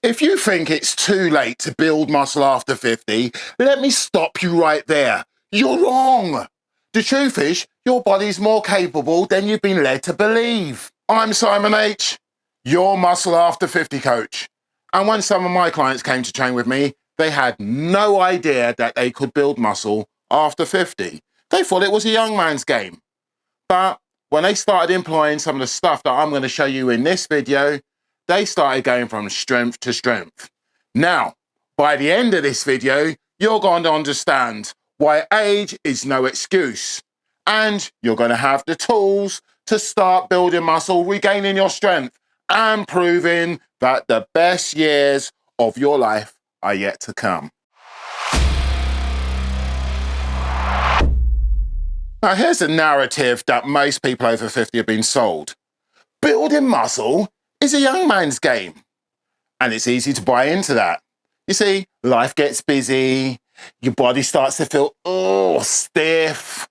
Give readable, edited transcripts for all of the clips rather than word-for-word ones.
If you think it's too late to build muscle after 50, let me stop you right there. You're wrong. The truth is, your body's more capable than you've been led to believe. I'm Simon H., your Muscle After 50 coach. And when some of my clients came to train with me, they had no idea that they could build muscle after 50. They thought it was a young man's game. But when they started employing some of the stuff that I'm going to show you in this video, they started going from strength to strength. Now, by the end of this video, you're going to understand why age is no excuse. And you're going to have the tools to start building muscle, regaining your strength, and proving that the best years of your life are yet to come. Now, here's a narrative that most people over 50 have been sold. Building muscle is a young man's game. And it's easy to buy into that. You see, life gets busy, your body starts to feel, stiff.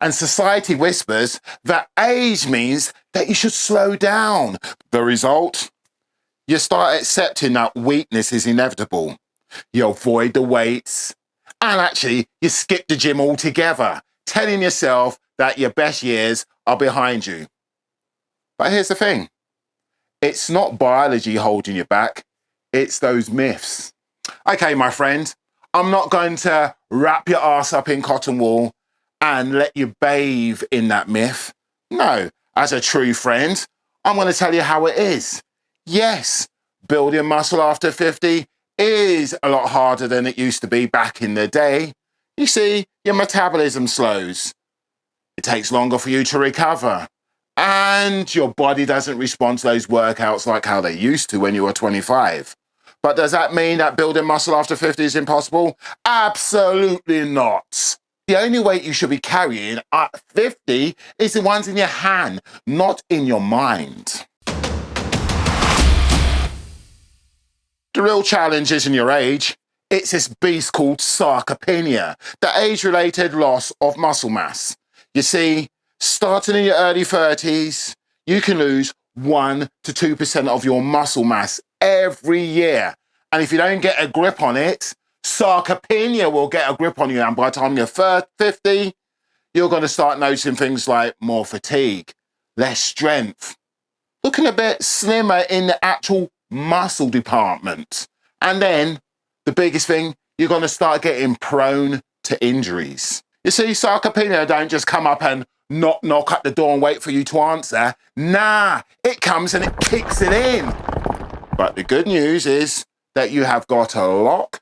And society whispers that age means that you should slow down. The result? You start accepting that weakness is inevitable. You avoid the weights, and actually, you skip the gym altogether, telling yourself that your best years are behind you. But here's the thing. It's not biology holding you back. It's those myths. Okay, my friend, I'm not going to wrap your ass up in cotton wool and let you bathe in that myth. No, as a true friend, I'm going to tell you how it is. Yes, building muscle after 50 is a lot harder than it used to be back in the day. You see, your metabolism slows. It takes longer for you to recover. And your body doesn't respond to those workouts like how they used to when you were 25. But does that mean that building muscle after 50 is impossible? Absolutely not. The only weight you should be carrying at 50 is the ones in your hand, not in your mind. The real challenge isn't your age. It's this beast called sarcopenia, the age-related loss of muscle mass. You see, starting in your early 30s, you can lose 1 to 2% of your muscle mass every year. And if you don't get a grip on it, sarcopenia will get a grip on you. And by the time you're 50, you're going to start noticing things like more fatigue, less strength, looking a bit slimmer in the actual muscle department. And then the biggest thing, you're going to start getting prone to injuries. You see, sarcopenia don't just come up and knock at the door and wait for you to answer. Nah, it comes and it kicks it in. But the good news is that you have got a lock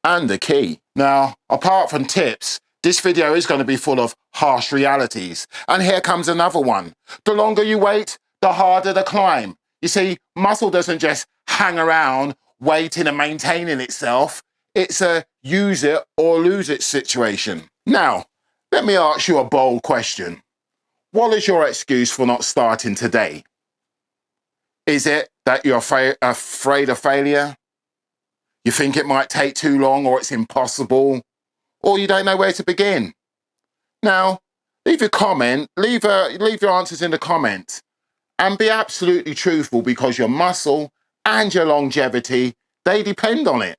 and a key. Now, apart from tips, this video is going to be full of harsh realities. And here comes another one. The longer you wait, the harder the climb. You see, muscle doesn't just hang around waiting and maintaining itself. It's a use it or lose it situation. Now, let me ask you a bold question. What is your excuse for not starting today? Is it that you're afraid of failure? You think it might take too long or it's impossible? Or you don't know where to begin? Now, leave your answers in the comments and be absolutely truthful, because your muscle and your longevity, they depend on it.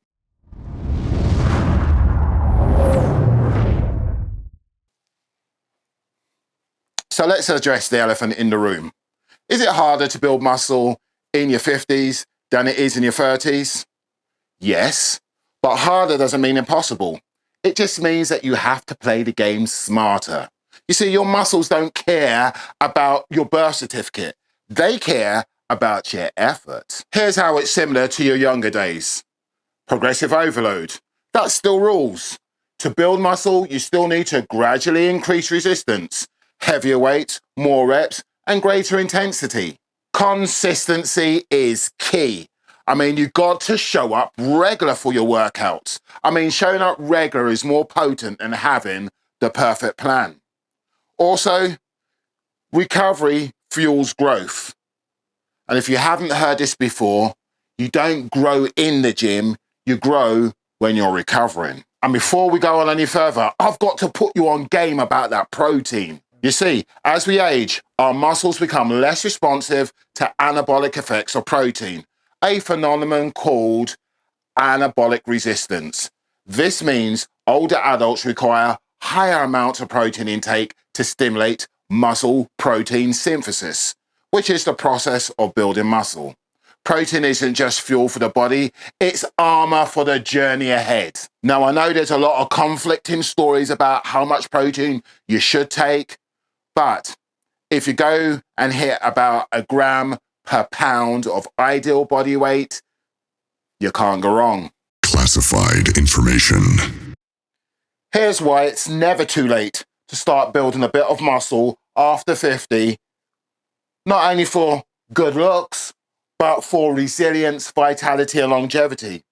So let's address the elephant in the room. Is it harder to build muscle in your 50s than it is in your 30s? Yes, but harder doesn't mean impossible. It just means that you have to play the game smarter. You see, your muscles don't care about your birth certificate. They care about your effort. Here's how it's similar to your younger days. Progressive overload. That still rules. To build muscle, you still need to gradually increase resistance. Heavier weights, more reps, and greater intensity. Consistency is key. I mean, you've got to show up regular for your workouts. I mean, showing up regular is more potent than having the perfect plan. Also, recovery fuels growth. And if you haven't heard this before, you don't grow in the gym, you grow when you're recovering. And before we go on any further, I've got to put you on game about that protein. You see, as we age, our muscles become less responsive to anabolic effects of protein. a phenomenon called anabolic resistance. This means older adults require higher amounts of protein intake to stimulate muscle protein synthesis, which is the process of building muscle. Protein isn't just fuel for the body, it's armor for the journey ahead. Now, I know there's a lot of conflicting stories about how much protein you should take, but if you go and hit about a gram per pound of ideal body weight, you can't go wrong. Classified information. Here's why it's never too late to start building a bit of muscle after 50, not only for good looks, but for resilience, vitality, and longevity.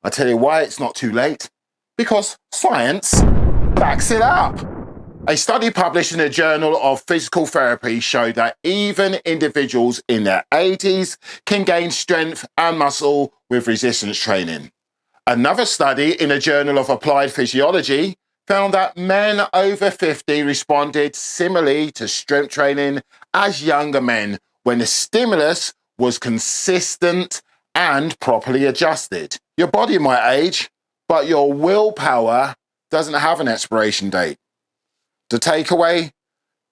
I tell you why it's not too late. Because science backs it up. A study published in the Journal of Physical Therapy showed that even individuals in their 80s can gain strength and muscle with resistance training. Another study in the Journal of Applied Physiology found that men over 50 responded similarly to strength training as younger men when the stimulus was consistent and properly adjusted. Your body might age, but your willpower doesn't have an expiration date. The takeaway,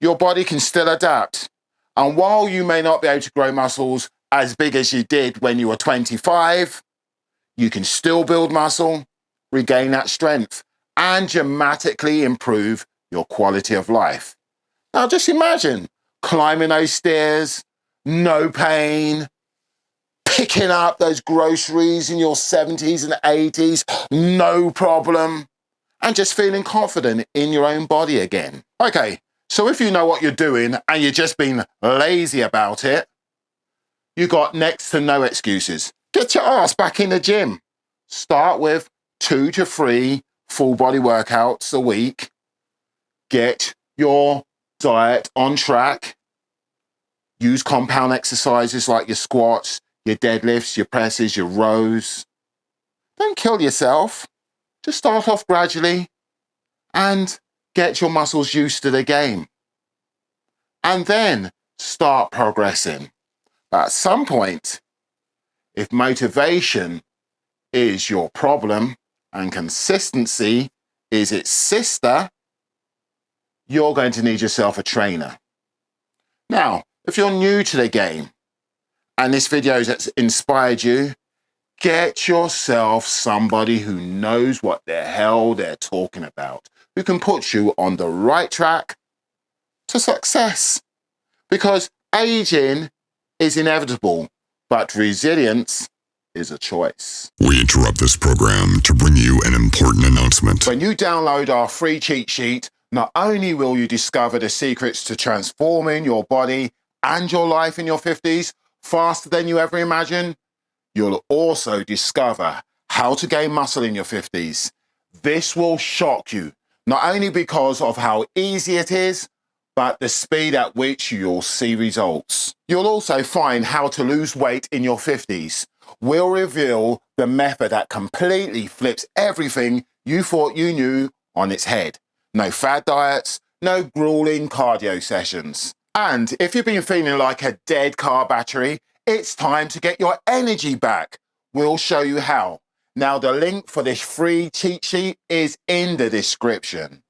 your body can still adapt. And while you may not be able to grow muscles as big as you did when you were 25, you can still build muscle, regain that strength, and dramatically improve your quality of life. Now just imagine climbing those stairs, no pain, picking up those groceries in your 70s and 80s, no problem, and just feeling confident in your own body again. Okay, so if you know what you're doing and you're just being lazy about it, you got next to no excuses. Get your ass back in the gym. Start with 2 to 3 full body workouts a week. Get your diet on track. Use compound exercises like your squats, your deadlifts, your presses, your rows. Don't kill yourself. Just start off gradually and get your muscles used to the game. And then start progressing. But at some point, if motivation is your problem and consistency is its sister, you're going to need yourself a trainer. Now, if you're new to the game and this video has inspired you, get yourself somebody who knows what the hell they're talking about, who can put you on the right track to success. Because aging is inevitable, but resilience is a choice. We interrupt this program to bring you an important announcement. When you download our free cheat sheet, not only will you discover the secrets to transforming your body and your life in your 50s faster than you ever imagined, you'll also discover how to gain muscle in your 50s. This will shock you, not only because of how easy it is, but the speed at which you'll see results. You'll also find how to lose weight in your 50s. We'll reveal the method that completely flips everything you thought you knew on its head. No fad diets, no grueling cardio sessions. And if you've been feeling like a dead car battery, it's time to get your energy back. We'll show you how. Now, the link for this free cheat sheet is in the description.